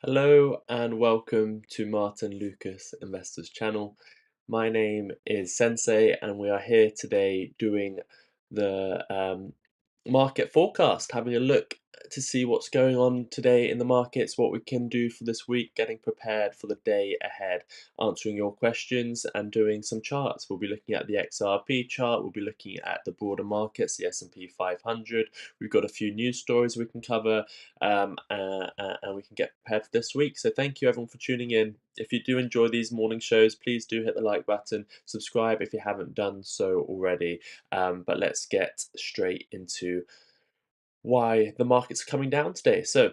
Hello and welcome to Martin Lucas Investors channel. My name is Sensei and we are here today doing the market forecast, having a look to see what's going on today in the markets, what we can do for this week, getting prepared for the day ahead, answering your questions and doing some charts. We'll be looking at the XRP chart, we'll be looking at the broader markets, the S&P 500. We've got a few news stories we can cover and we can get prepared for this week. So thank you everyone for tuning in. If you do enjoy these morning shows, please do hit the like button, subscribe if you haven't done so already. But let's get straight into why the markets are coming down today. So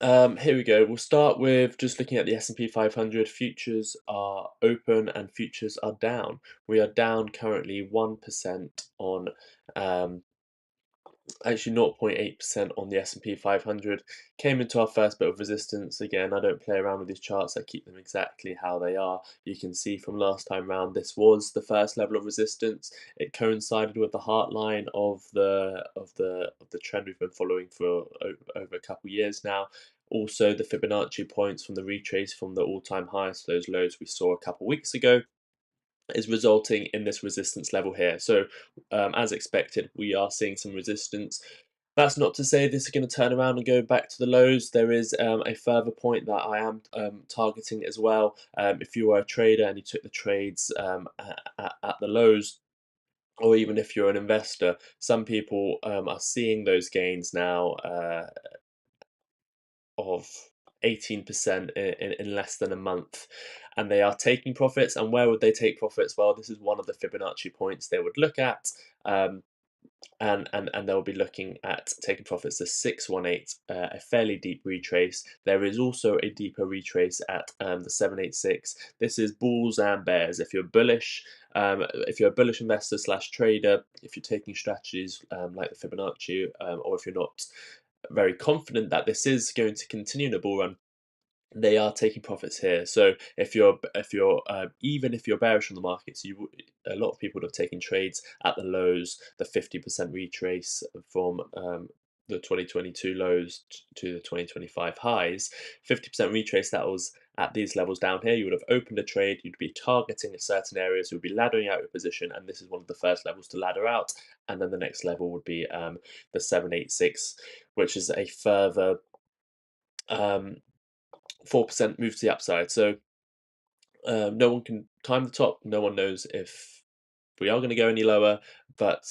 here we go. We'll start with just looking at the S&P 500. Futures are open and futures are down. We are down currently 1% on actually 0.8% on the S&P 500. Came into our first bit of resistance. Again, I don't play around with these charts. I keep them exactly how they are. You can see from last time round, this was the first level of resistance. It coincided with the heart line of the trend we've been following for over a couple of years now. Also, the Fibonacci points from the retrace from the all-time highs to those lows we saw a couple of weeks ago is resulting in this resistance level here. So as expected, we are seeing some resistance. That's not to say this is going to turn around and go back to the lows. There is a further point that I am targeting as well. If you are a trader and you took the trades at the lows, or even if you're an investor, some people are seeing those gains now of 18% in less than a month, and they are taking profits. And where would they take profits? Well, this is one of the Fibonacci points they would look at, and they'll be looking at taking profits to 618, a fairly deep retrace. There is also a deeper retrace at the 786. This is bulls and bears. If you're bullish, if you're a bullish investor slash trader, if you're taking strategies like the Fibonacci, or if you're not very confident that this is going to continue in a bull run, they are taking profits here. So if you're even if you're bearish on the markets, a lot of people would have taken trades at the lows, the 50% retrace from the 2022 lows to the 2025 highs. 50% retrace that was at these levels down here. You would have opened a trade, you'd be targeting a certain areas, you'd be laddering out your position, and this is one of the first levels to ladder out. And then the next level would be the 786, which is a further 4% move to the upside. So no one can time the top. No one knows if we are going to go any lower, but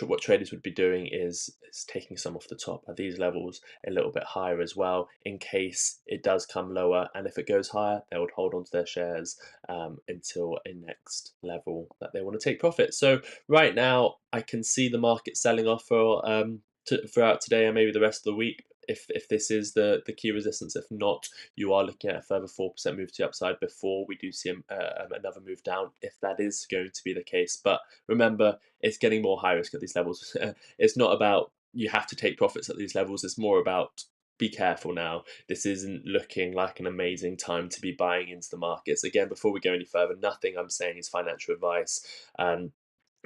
what traders would be doing is taking some off the top at these levels, a little bit higher as well, in case it does come lower. And if it goes higher, they would hold on to their shares until a next level that they want to take profit. So right now, I can see the market selling off throughout today and maybe the rest of the week. If this is the key resistance, if not, you are looking at a further 4% move to the upside before we do see another move down, if that is going to be the case. But remember, it's getting more high risk at these levels. It's not about you have to take profits at these levels. It's more about be careful now. This isn't looking like an amazing time to be buying into the markets. Again, before we go any further, nothing I'm saying is financial advice.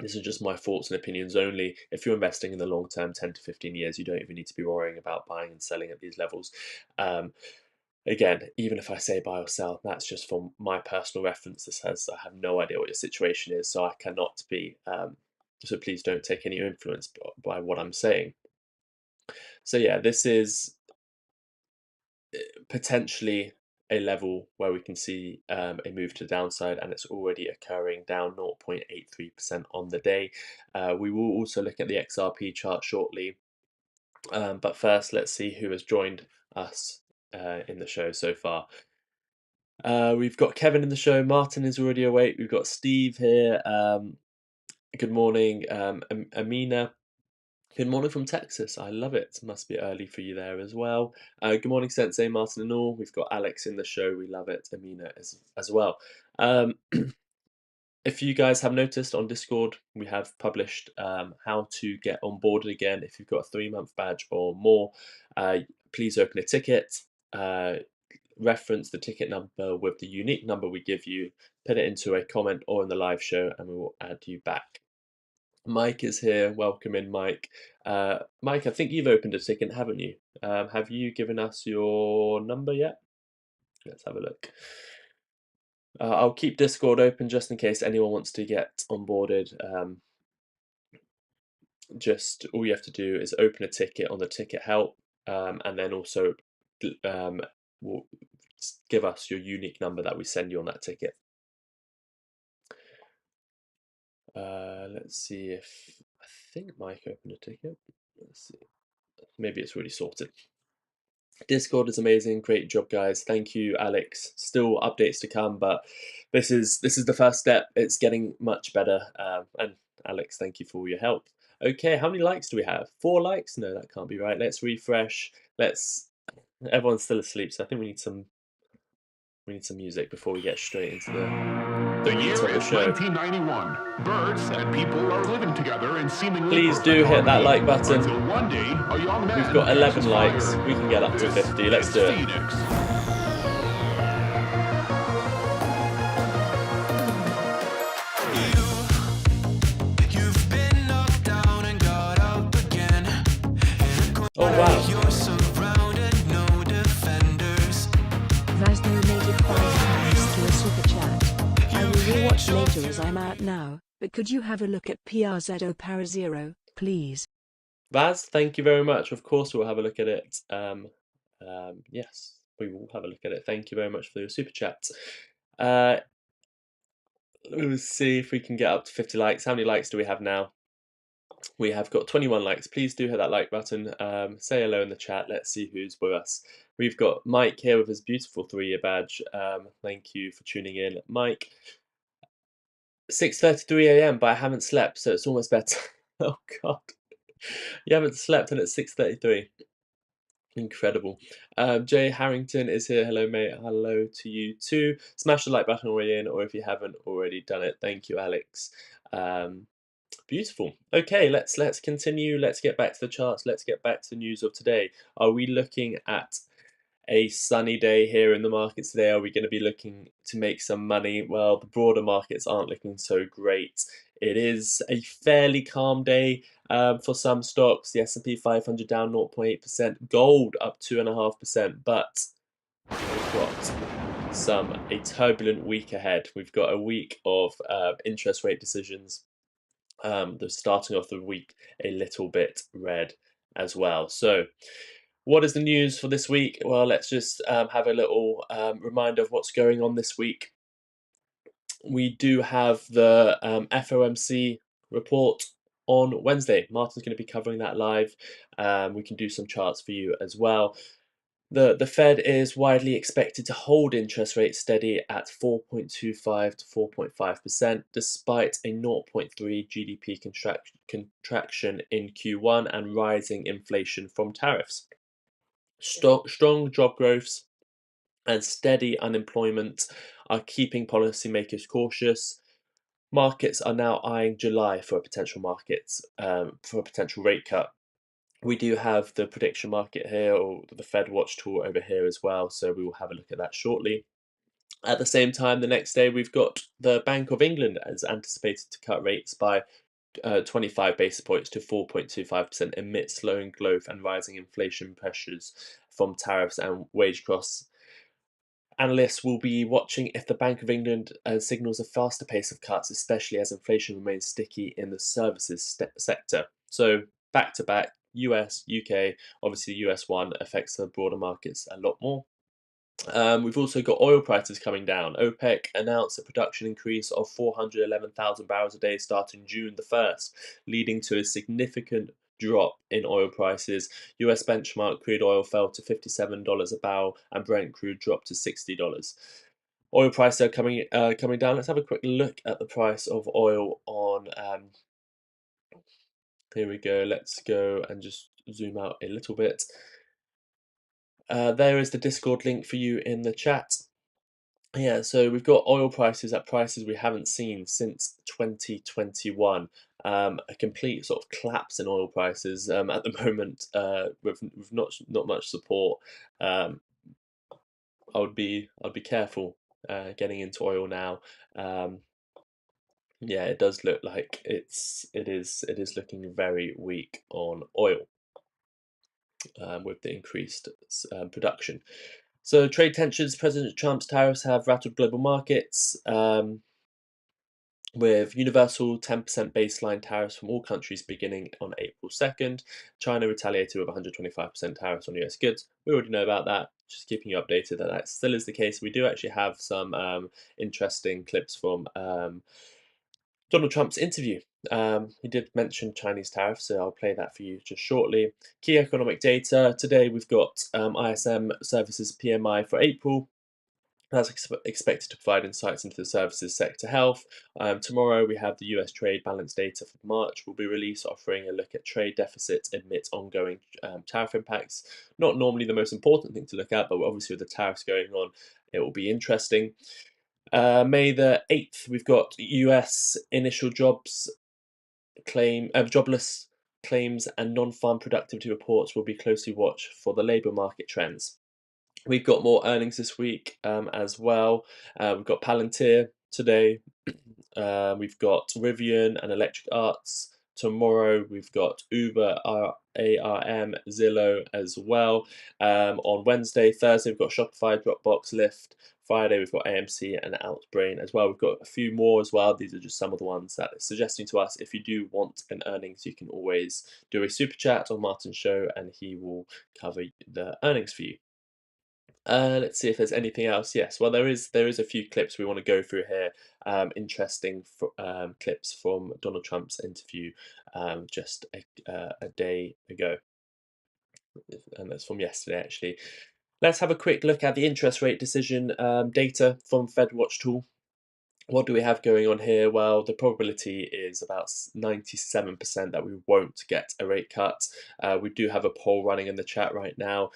This is just my thoughts and opinions only. If you're investing in the long term, 10 to 15 years, you don't even need to be worrying about buying and selling at these levels. Again, even if I say buy or sell, that's just from my personal reference. This has, I have no idea what your situation is, so I cannot be, so please don't take any influence by what I'm saying. So yeah, this is potentially a level where we can see a move to the downside, and it's already occurring, down 0.83% on the day. We will also look at the XRP chart shortly, but first let's see who has joined us in the show so far. We've got Kevin in the show. Martin is already awake. We've got Steve here. Good morning, Amina. Good morning from Texas. I love it. Must be early for you there as well. Good morning, Sensei, Martin, and all. We've got Alex in the show. We love it. Amina as well. If you guys have noticed on Discord, we have published how to get onboarded again. If you've got a 3-month badge or more, please open a ticket. Reference the ticket number with the unique number we give you. Put it into a comment or in the live show, and we will add you back. Mike is here. Welcome in, Mike. Mike, I think you've opened a ticket, haven't you? Have you given us your number yet? Let's have a look. I'll keep Discord open just in case anyone wants to get onboarded. Just all you have to do is open a ticket on the ticket help, and then also um, will give us your unique number that we send you on that ticket. Let's see if I think Mike opened a ticket. Let's see. Maybe it's already sorted. Discord is amazing. Great job, guys. Thank you, Alex. Still updates to come, but this is the first step. It's getting much better. And Alex, thank you for all your help. Okay, how many likes do we have? 4 likes? No, that can't be right. Let's refresh. Let's. Everyone's still asleep, so I think we need some music before we get straight into The year is 1991. Birds and people are living together in seemingly Please do hit that like button. Until one day, a young man We've got 11 likes. fired. We can get up to 50. Let's do it. Phoenix. Oh wow. Vaz donated £5 to a super chat. I will rewatch later as I'm out now, but could you have a look at PRZO Para Zero, please? Vaz, thank you very much. Of course, we'll have a look at it. Yes, we will have a look at it. Thank you very much for your super chat. Let's see if we can get up to 50 likes. How many likes do we have now? We have got 21 likes. Please do hit that like button. Say hello in the chat. Let's see who's with us. We've got Mike here with his beautiful 3-year badge. Thank you for tuning in, Mike. 6:33 a.m. but I haven't slept, so it's almost bedtime. Oh God, you haven't slept and it's 6:33. Incredible. Jay Harrington is here. Hello, mate. Hello to you too. Smash the like button already in, or if you haven't already done it, thank you, Alex. Beautiful. Okay, let's continue. Let's get back to the charts. Let's get back to the news of today. Are we looking at a sunny day here in the markets today? Are we going to be looking to make some money? Well, the broader markets aren't looking so great. It is a fairly calm day for some stocks. The S&P 500 down 0.8%, gold up 2.5%, but we've got a turbulent week ahead. We've got a week of interest rate decisions. They're starting off the week a little bit red as well. So what is the news for this week? Well, let's just have a little reminder of what's going on this week. We do have the FOMC report on Wednesday. Martyn's going to be covering that live. We can do some charts for you as well. The Fed is widely expected to hold interest rates steady at 4.25 to 4.5%, despite a 0.3 GDP contraction in Q1 and rising inflation from tariffs. Strong job growths and steady unemployment are keeping policymakers cautious. Markets are now eyeing July for a potential rate cut. We do have the prediction market here, or the Fed Watch tool over here as well, so we will have a look at that shortly. At the same time, the next day, we've got the Bank of England as anticipated to cut rates by 25 basis points to 4.25% amid slowing growth and rising inflation pressures from tariffs and wage costs. Analysts will be watching if the Bank of England signals a faster pace of cuts, especially as inflation remains sticky in the services sector. So back to back, US, UK, obviously the US one affects the broader markets a lot more. We've also got oil prices coming down. OPEC announced a production increase of 411,000 barrels a day starting June the 1st, leading to a significant drop in oil prices. US benchmark crude oil fell to $57 a barrel and Brent crude dropped to $60. Oil prices are coming down. Let's have a quick look at the price of oil on here we go. Let's go and just zoom out a little bit. There is the Discord link for you in the chat. Yeah, so we've got oil prices at prices we haven't seen since 2021. A complete sort of collapse in oil prices at the moment with not much support. I'd be careful getting into oil now. Yeah, it does look like it is looking very weak on oil, with the increased production. So trade tensions, President Trump's tariffs have rattled global markets. With universal 10% baseline tariffs from all countries beginning on April 2nd. China retaliated with 125% tariffs on US goods. We already know about that. Just keeping you updated that that still is the case. We do actually have some interesting clips from Donald Trump's interview. He did mention Chinese tariffs, so I'll play that for you just shortly. Key economic data. Today we've got ISM services PMI for April. That's expected to provide insights into the services sector health. Tomorrow, we have the US trade balance data for March will be released, offering a look at trade deficits amidst ongoing tariff impacts. Not normally the most important thing to look at, but obviously with the tariffs going on, it will be interesting. May the 8th, we've got US initial jobless claims and non-farm productivity reports will be closely watched for the labour market trends. We've got more earnings this week as well. We've got Palantir today. We've got Rivian and Electric Arts. Tomorrow we've got Uber, ARM, Zillow as well. On Wednesday, Thursday we've got Shopify, Dropbox, Lyft. Friday we've got AMC and Outbrain as well. We've got a few more as well. These are just some of the ones that it's suggesting to us. If you do want an earnings, you can always do a super chat on Martyn's show, and he will cover the earnings for you. Let's see if there's anything else. Yes, well, there is a few clips we want to go through here. Interesting clips from Donald Trump's interview just a day ago, and that's from yesterday actually. Let's have a quick look at the interest rate decision data from FedWatch tool. What do we have going on here? Well, the probability is about 97% that we won't get a rate cut. We do have a poll running in the chat right now.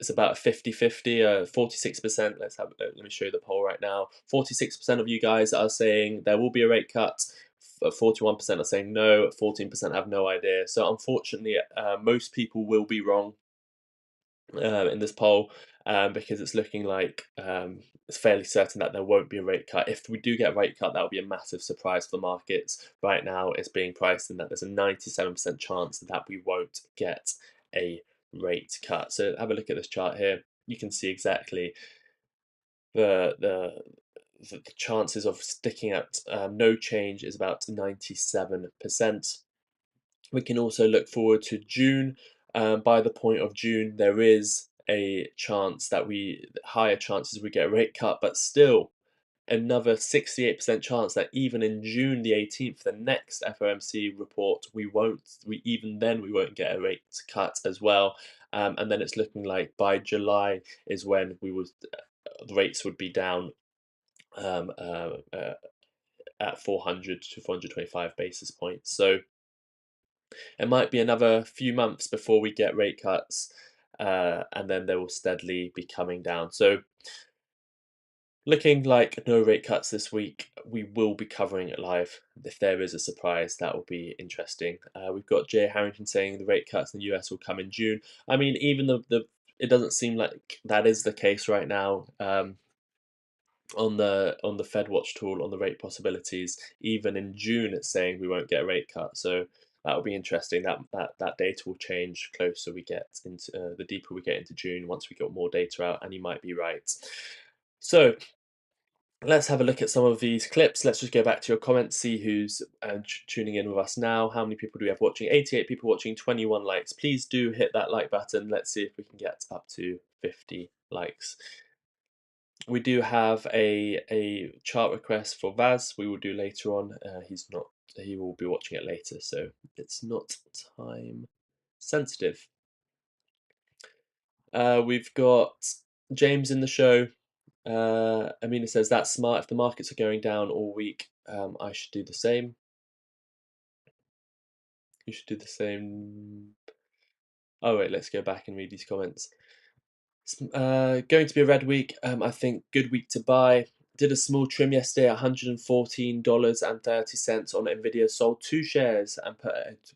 It's about 50-50, 46%. Let me show you the poll right now. 46% of you guys are saying there will be a rate cut. 41% are saying no. 14% have no idea. So unfortunately, most people will be wrong in this poll because it's looking like it's fairly certain that there won't be a rate cut. If we do get a rate cut, that will be a massive surprise for the markets. Right now, it's being priced in that there's a 97% chance that we won't get a rate cut. So have a look at this chart here. You can see exactly the chances of sticking at no change is about 97%. We can also look forward to June. By the point of June, there is a chance that higher chances we get a rate cut, but still another 68% chance that even in June the 18th, the next FOMC report, we won't get a rate cut as well. And then it's looking like by July is when the rates would be down at 400 to 425 basis points. So it might be another few months before we get rate cuts, and then they will steadily be coming down. So looking like no rate cuts this week. We will be covering it live. If there is a surprise, that will be interesting. We've got Jay Harrington saying the rate cuts in the US will come in June. I mean, even it doesn't seem like that is the case right now. On the FedWatch tool, on the rate possibilities, even in June, it's saying we won't get a rate cut. So that will be interesting. That data will change closer we get into the deeper we get into June. Once we got more data out, and you might be right. So let's have a look at some of these clips. Let's just go back to your comments, see who's tuning in with us now. How many people do we have watching? 88 people watching, 21 likes. Please do hit that like button. Let's see if we can get up to 50 likes. We do have a chart request for Vaz. We will do later on. He will be watching it later, so it's not time sensitive. We've got James in the show. Amina says, that's smart. If the markets are going down all week, I should do the same. You should do the same. Oh, wait, let's go back and read these comments. Going to be a red week. I think good week to buy. Did a small trim yesterday, $114.30 on Nvidia. Sold 2 shares and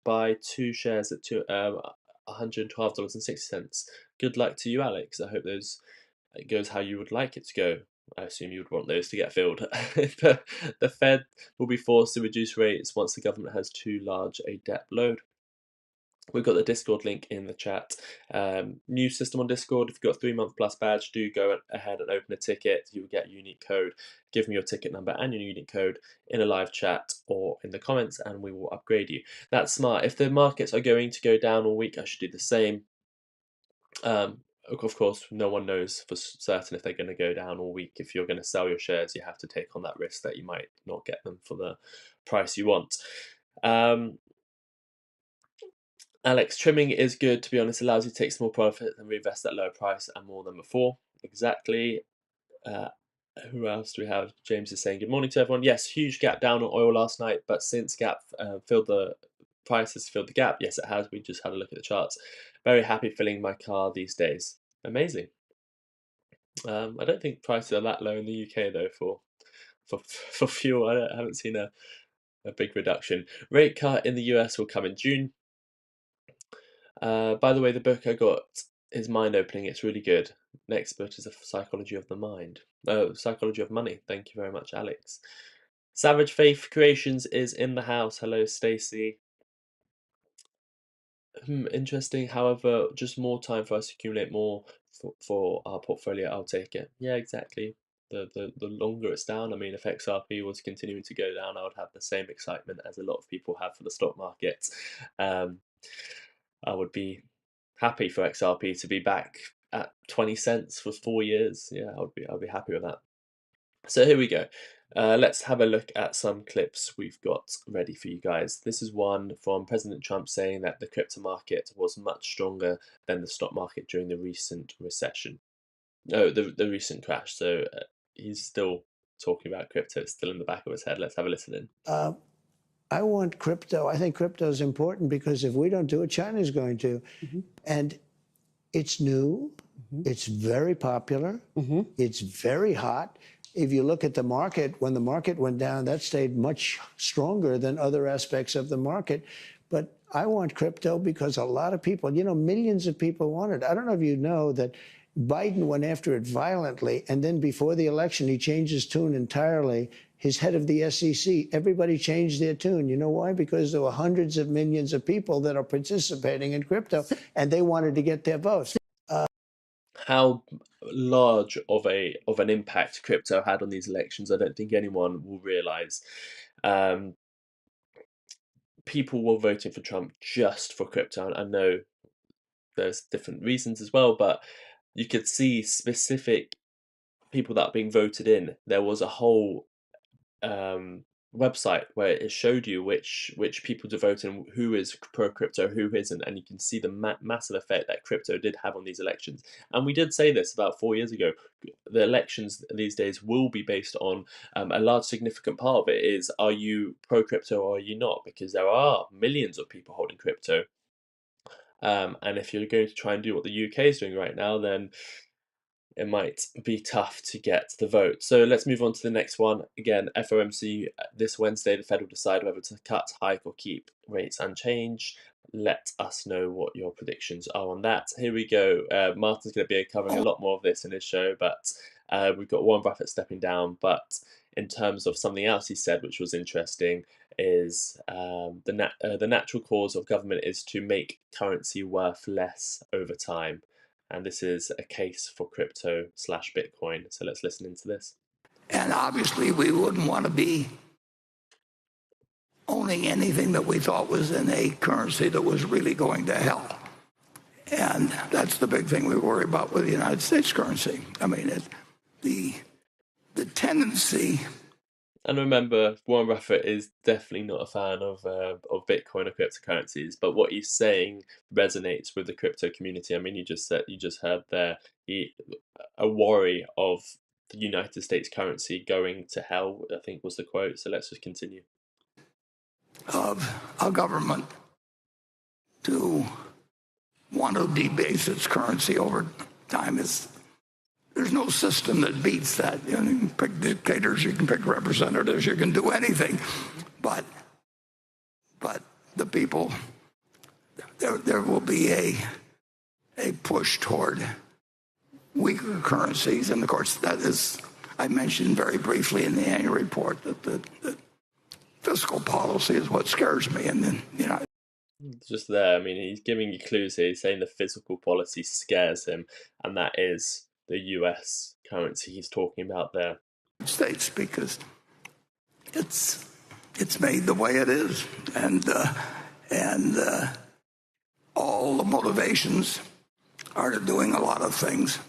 buy 2 shares at $112.60. Good luck to you, Alex. I hope it goes how you would like it to go. I assume you would want those to get filled. The Fed will be forced to reduce rates once the government has too large a debt load. We've got the Discord link in the chat. New system on Discord. If you've got a 3-month plus badge, do go ahead and open a ticket. You'll get a unique code. Give me your ticket number and your unique code in a live chat or in the comments, and we will upgrade you. That's smart. If the markets are going to go down all week, I should do the same. Of course, no one knows for certain if they're going to go down all week. If you're going to sell your shares, you have to take on that risk that you might not get them for the price you want. Alex, trimming is good, to be honest. Allows you to take small profit and reinvest at lower price and more than before. Exactly. Who else do we have? James is saying, good morning to everyone. Yes, huge gap down on oil last night, but since gap filled the prices, filled the gap. Yes, it has. We just had a look at the charts. Very happy filling my car these days. Amazing. I don't think prices are that low in the UK though for fuel. I haven't seen a big reduction. Rate cut in the US will come in June. By the way, the book I got is mind-opening. It's really good. Next book is a Psychology of the Mind. Psychology of Money. Thank you very much, Alex. Savage Faith Creations is in the house. Hello, Stacey. Interesting. However, just more time for us to accumulate more for our portfolio. I'll take it. Yeah, exactly. The longer it's down, I mean, if XRP was continuing to go down, I would have the same excitement as a lot of people have for the stock market. I would be happy for XRP to be back at 20 cents for 4 years. Yeah, I'd be happy with that. So here we go. Let's have a look at some clips we've got ready for you guys. This is one from President Trump saying that the crypto market was much stronger than the stock market during the recent recession. No, the recent crash. So he's still talking about crypto. It's still in the back of his head. Let's have a listen in. I want crypto. I think crypto is important because if we don't do it, China's going to. And it's new. It's very popular. It's very hot. If you look at the market, when the market went down, that stayed much stronger than other aspects of the market. But I want crypto because a lot of people, millions of people want it. I don't know if you know that Biden went after it violently, and then before the election, he changed his tune entirely. His head of the SEC, everybody changed their tune. You know why? Because there were hundreds of millions of people that are participating in crypto, and they wanted to get their votes. How large of an impact crypto had on these elections, I don't think anyone will realize. People were voting for Trump just for crypto. I know there's different reasons as well, but you could see specific people that are being voted in. There was a whole website where it showed you which people to vote and who is pro crypto, who isn't, and you can see the massive effect that crypto did have on these elections. And we did say this about 4 years ago. The elections these days will be based on a large significant part of it is, are you pro crypto or are you not? Because there are millions of people holding crypto, and if you're going to try and do what the UK is doing right now, then it might be tough to get the vote. So let's move on to the next one. Again, FOMC this Wednesday, the Fed will decide whether to cut, hike, or keep rates unchanged. Let us know what your predictions are on that. Here we go. Martyn's going to be covering a lot more of this in his show, but we've got Warren Buffett stepping down. But in terms of something else he said, which was interesting, is the natural cause of government is to make currency worth less over time. And this is a case for crypto/Bitcoin. So let's listen into this. And obviously we wouldn't want to be owning anything that we thought was in a currency that was really going to hell. And that's the big thing we worry about with the United States currency. I mean, the tendency. And remember, Warren Buffett is definitely not a fan of Bitcoin or cryptocurrencies, but what he's saying resonates with the crypto community. I mean, you just heard there a worry of the United States currency going to hell, I think was the quote. So let's just continue. Of a government to want to debase its currency over time there's no system that beats that. You can pick dictators, you can pick representatives, you can do anything. But the people, there will be a push toward weaker currencies. And of course, that is I mentioned very briefly in the annual report that the fiscal policy is what scares me. And then, Just there, I mean, he's giving you clues here. He's saying the fiscal policy scares him, and that is the US currency he's talking about there. States, because it's made the way it is, and all the motivations are to doing a lot of things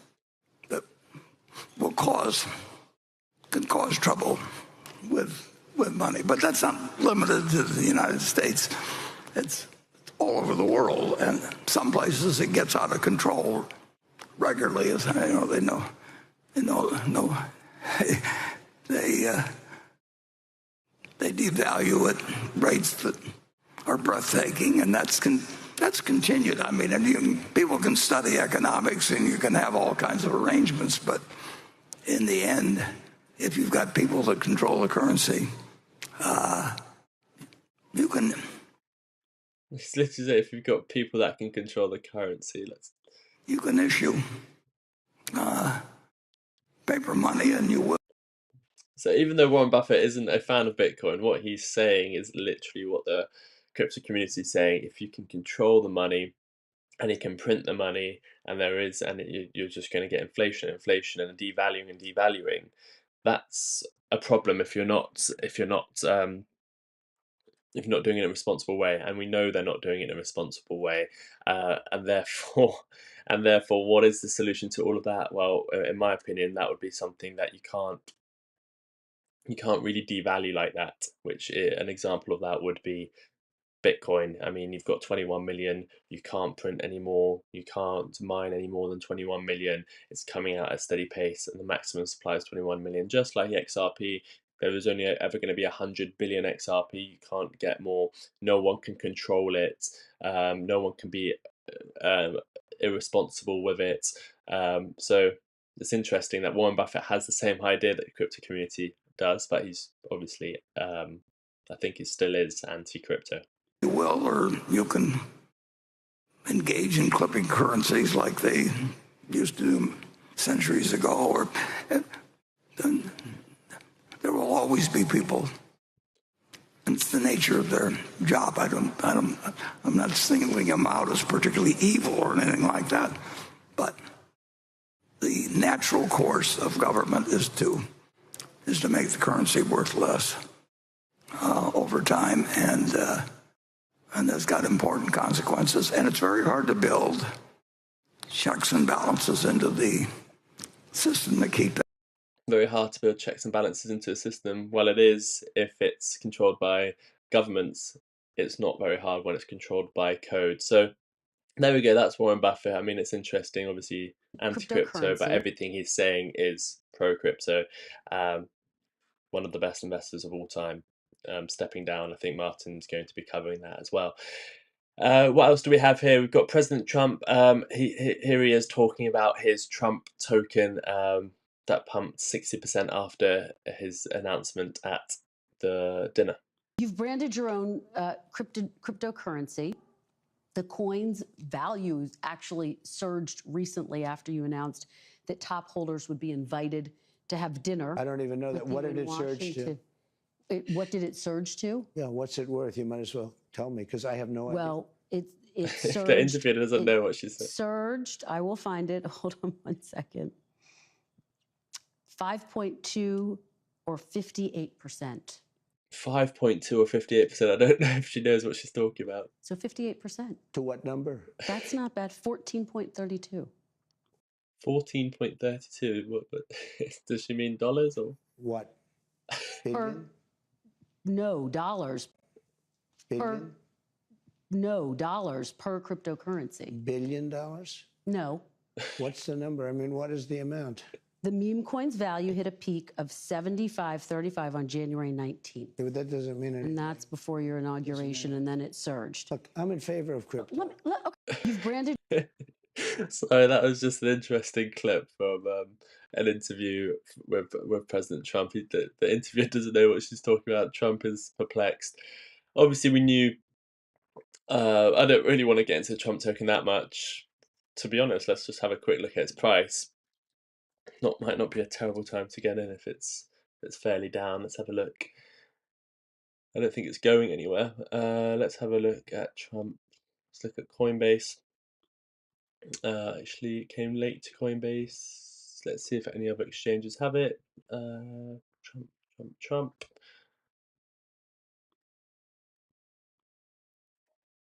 that can cause trouble with money. But that's not limited to the United States. It's all over the world, and some places it gets out of control regularly. As they know, they devalue at rates that are breathtaking, and that's continued. I mean, and people can study economics and you can have all kinds of arrangements, but in the end, if you've got people that control the currency, you can. It's literally if you've got people that can control the currency, You can issue paper money, and you will. So even though Warren Buffett isn't a fan of Bitcoin, what he's saying is literally what the crypto community is saying. If you can control the money, and he can print the money, and you're just going to get inflation, and devaluing. That's a problem if you're not doing it in a responsible way, and we know they're not doing it in a responsible way, and therefore, what is the solution to all of that? Well, in my opinion, that would be something that you can't really devalue like that. Which an example of that would be Bitcoin. I mean, you've got 21 million. You can't print anymore. You can't mine any more than 21 million. It's coming out at a steady pace, and the maximum supply is 21 million. Just like XRP, there is only ever going to be 100 billion XRP. You can't get more. No one can control it. No one can be irresponsible with it. So it's interesting that Warren Buffett has the same idea that the crypto community does, but he's obviously, I think he still is anti-crypto. You will, or you can engage in clipping currencies like they used to do centuries ago. Or there will always be people. It's the nature of their job. I'm not singling them out as particularly evil or anything like that. But the natural course of government is to make the currency worth less over time, and that's got important consequences. And it's very hard to build checks and balances into the system to keep it. Very hard to build checks and balances into a system. Well, it is if it's controlled by governments. It's not very hard when it's controlled by code. So there we go. That's Warren Buffett. I mean, it's interesting, obviously anti-crypto, but everything he's saying is pro-crypto. One of the best investors of all time. Stepping down. I think Martyn's going to be covering that as well. What else do we have here? We've got President Trump. Here he is talking about his Trump token that pumped 60% after his announcement at the dinner. You've branded your own cryptocurrency. The coin's values actually surged recently after you announced that top holders would be invited to have dinner. I don't even know that. What did it surge to? What did it surge to? Yeah, what's it worth? You might as well tell me, because I have no idea. Well, it surged. The interviewer doesn't know what she said. Surged. I will find it. Hold on 1 second. 5.2 or 58%. 5.2 or 58%. I don't know if she knows what she's talking about. So 58%. To what number? That's not bad. 14.32. 14.32. What? Does she mean dollars or what? Billion? No, dollars. Billion? No, dollars per cryptocurrency. $1 billion? No. What's the number? I mean, what is the amount? The meme coin's value hit a peak of 75.35 on January 19th. Yeah, but that doesn't mean anything. And that's before your inauguration, and then it surged. Look, I'm in favor of crypto. Okay. You've branded. So that was just an interesting clip from an interview with President Trump. The interviewer doesn't know what she's talking about. Trump is perplexed. Obviously, we knew. I don't really want to get into the Trump token that much. To be honest, let's just have a quick look at its price. might not be a terrible time to get in if it's fairly down. Let's have a look. I don't think it's going anywhere. Let's have a look at Trump. Let's look at Coinbase. Actually, it came late to Coinbase. Let's see if any other exchanges have it. Trump.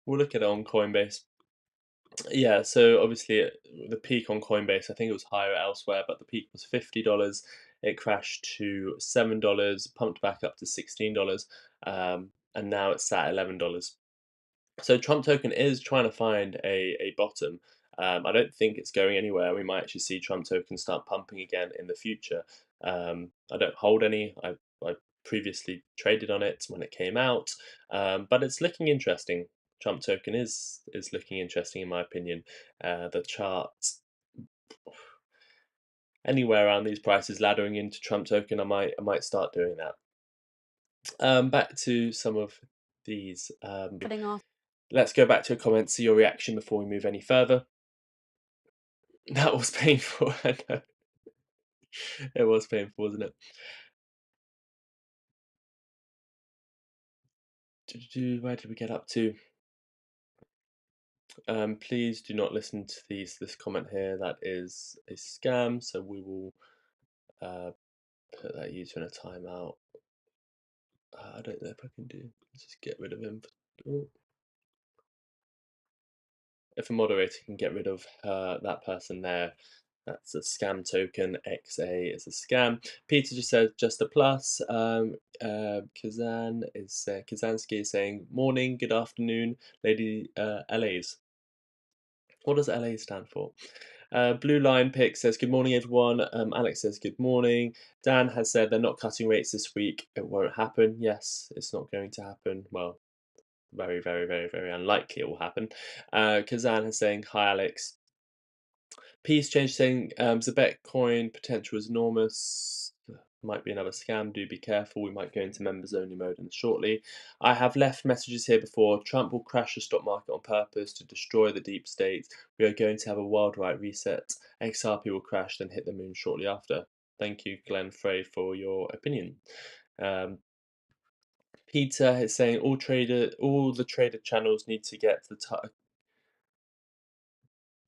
We'll look at it on Coinbase. Yeah, so obviously the peak on Coinbase, I think it was higher elsewhere, but the peak was $50. It crashed to $7, pumped back up to $16, and now it's at $11. So Trump token is trying to find a bottom. I don't think it's going anywhere. We might actually see Trump token start pumping again in the future. I don't hold any. I previously traded on it when it came out, but it's looking interesting. Trump token is looking interesting in my opinion. The chart anywhere around these prices laddering into Trump token, I might start doing that. Back to some of these. Putting off. Let's go back to a comment, see your reaction before we move any further. That was painful. I know. It was painful, wasn't it? Where did we get up to? Please do not listen to this comment here. That is a scam. So we will put that user in a timeout. I don't know if I can do. Let's just get rid of him. Oh. If a moderator can get rid of that person there, that's a scam token. XA is a scam. Peter just said just a plus. Kazansky is saying morning, good afternoon, lady LAs. What does LA stand for? Blue Line Pick says good morning everyone. Alex says good morning. Dan has said they're not cutting rates this week. It won't happen. Yes, it's not going to happen. Well, very, very, very, very unlikely it will happen. Kazan is saying hi Alex. Peace Change saying the Bitcoin potential is enormous. Might be another scam. Do be careful. We might go into members only mode shortly. I have left messages here before. Trump will crash the stock market on purpose to destroy the deep state. We are going to have a worldwide reset. XRP will crash, then hit the moon shortly after. Thank you, Glenn Frey, for your opinion. Peter is saying all the trader channels need to get the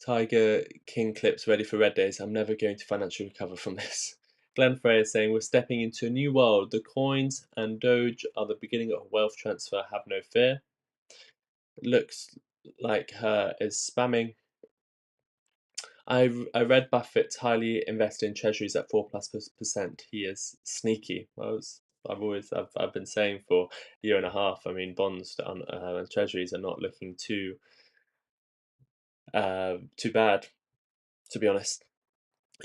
Tiger King clips ready for red days. I'm never going to financially recover from this. Glenn Frey is saying we're stepping into a new world. The coins and Doge are the beginning of wealth transfer. Have no fear. Looks like her is spamming. I read Buffett highly invested in treasuries at 4+%. He is sneaky. I've been saying for a year and a half. I mean, bonds and treasuries are not looking too bad, to be honest.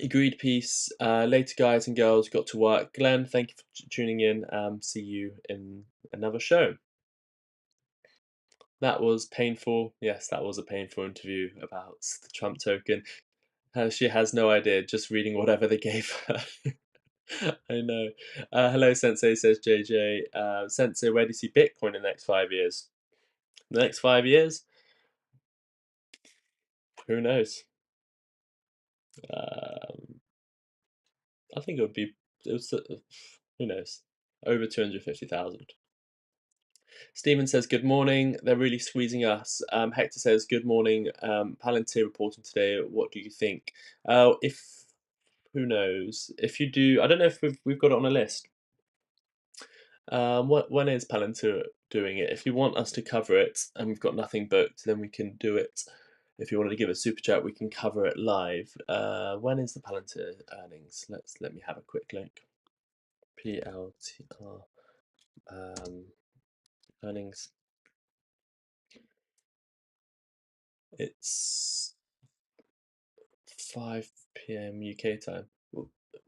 Agreed piece. Later, guys and girls, got to work. Glenn, thank you for tuning in. See you in another show. That was painful. Yes, that was a painful interview about the Trump token. She has no idea, just reading whatever they gave her. I know. Hello, Sensei, says JJ. Sensei, where do you see Bitcoin in the next 5 years? The next 5 years? Who knows? I think who knows, over 250,000. Stephen says, good morning. They're really squeezing us. Hector says, good morning. Palantir reporting today. What do you think? Who knows? If you do, I don't know if we've got it on a list. When is Palantir doing it? If you want us to cover it and we've got nothing booked, then we can do it. If you wanted to give a super chat, we can cover it live. When is the Palantir earnings? Let me have a quick look. PLTR earnings. It's 5 p.m. UK time.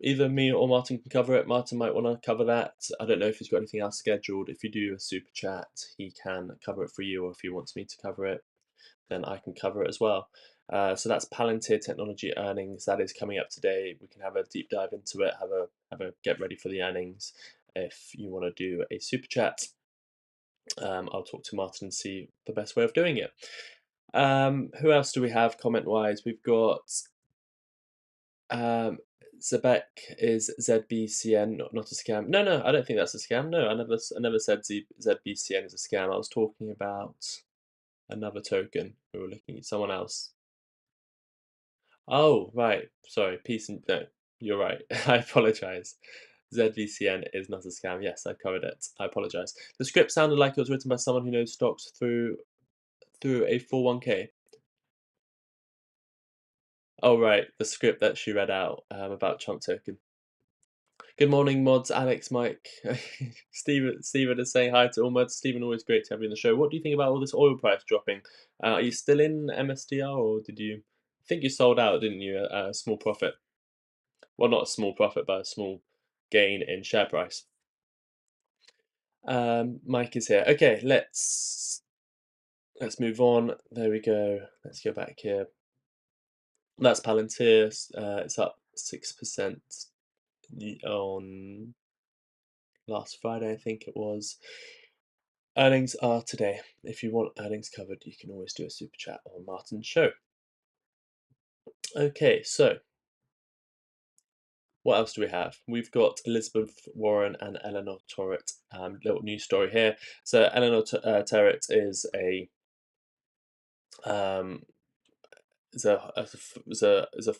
Either me or Martyn can cover it. Martyn might want to cover that. I don't know if he's got anything else scheduled. If you do a super chat, he can cover it for you, or if he wants me to cover it, then I can cover it as well. So that's Palantir Technology earnings. That is coming up today. We can have a deep dive into it. Have a get ready for the earnings. If you want to do a super chat, I'll talk to Martyn and see the best way of doing it. Who else do we have comment wise? We've got Zebek is ZBCN not a scam? No, I don't think that's a scam. No, I never said ZBCN is a scam. I was talking about another token. We were looking at someone else. Oh, right. Sorry. No, you're right. I apologize. ZVCN is not a scam. Yes, I covered it. I apologize. The script sounded like it was written by someone who knows stocks through a 401k. Oh, right. The script that she read out about Chunk Token. Good morning, mods. Alex, Mike, Stephen is saying hi to all mods. Stephen, always great to have you on the show. What do you think about all this oil price dropping? Are you still in MSDR, or did you? I think you sold out, didn't you? A small profit. Well, not a small profit, but a small gain in share price. Mike is here. Okay, let's move on. There we go. Let's go back here. That's Palantir. It's up 6% on last Friday, I think it was. Earnings are today. If you want earnings covered, you can always do a super chat on Martyn's show. Okay, so what else do we have? We've got Elizabeth Warren and Eleanor Torrett. Little news story here. So Eleanor Torrett is a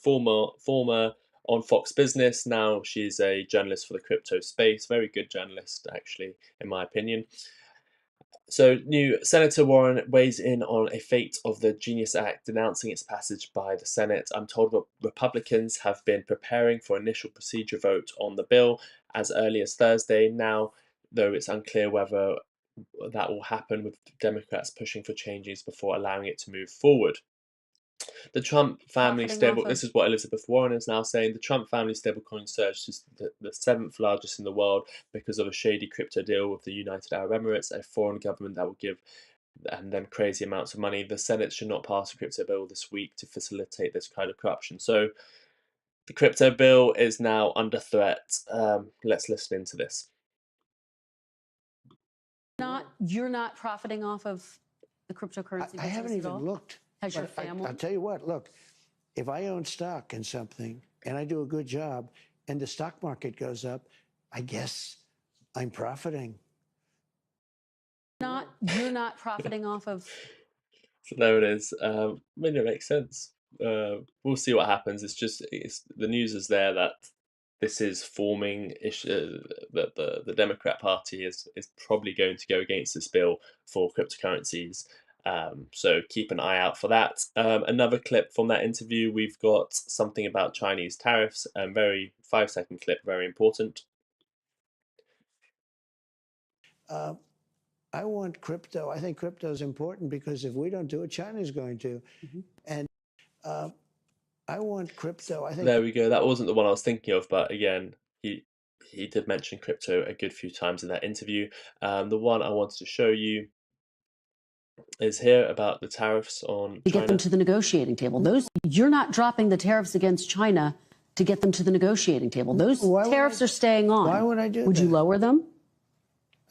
former on Fox Business. Now she's a journalist for the crypto space. Very good journalist, actually, in my opinion. So, new Senator Warren weighs in on a fate of the Genius Act, denouncing its passage by the Senate. I'm told that Republicans have been preparing for initial procedure vote on the bill as early as Thursday. Now, though, it's unclear whether that will happen, with Democrats pushing for changes before allowing it to move forward. The Trump family stable. This is what Elizabeth Warren is now saying. The Trump family stablecoin surged to the seventh largest in the world because of a shady crypto deal with the United Arab Emirates, a foreign government that will give them crazy amounts of money. The Senate should not pass a crypto bill this week to facilitate this kind of corruption. So the crypto bill is now under threat. Let's listen into this. You're not profiting off of the cryptocurrency. I haven't even looked. Has your family? I'll tell you what, look, if I own stock in something and I do a good job and the stock market goes up, I guess I'm profiting. You're not profiting off of. So there it is. I mean, it makes sense. We'll see what happens. The news is there that this is forming that the Democrat Party is probably going to go against this bill for cryptocurrencies. So keep an eye out for that. Another clip from that interview, we've got something about Chinese tariffs, very 5-second clip, very important. I want crypto. I think crypto is important because if we don't do it, China's going to. And I want crypto. I think. There we go. That wasn't the one I was thinking of, but again, he did mention crypto a good few times in that interview. The one I wanted to show you is here about the tariffs on China. Get them to the negotiating table. You're not dropping the tariffs against China to get them to the negotiating table. Those tariffs are staying on. Why would I do that? Would you lower them?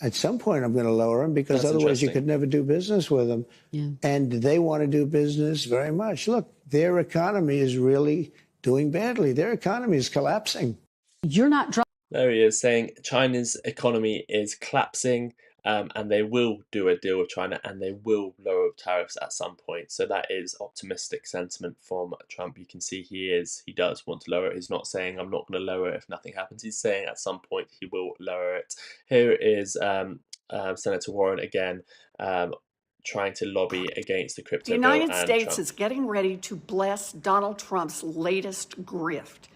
At some point, I'm going to lower them because otherwise you could never do business with them. Yeah. And they want to do business very much. Look, their economy is really doing badly. Their economy is collapsing. You're not dropping. There he is saying China's economy is collapsing. And they will do a deal with China, and they will lower tariffs at some point. So that is optimistic sentiment from Trump. You can see he does want to lower it. He's not saying I'm not going to lower it if nothing happens. He's saying at some point he will lower it. Here is Senator Warren again trying to lobby against the crypto bill. The United States is getting ready to bless Donald Trump's latest grift.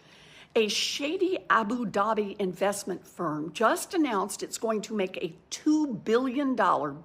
A shady Abu Dhabi investment firm just announced it's going to make a $2 billion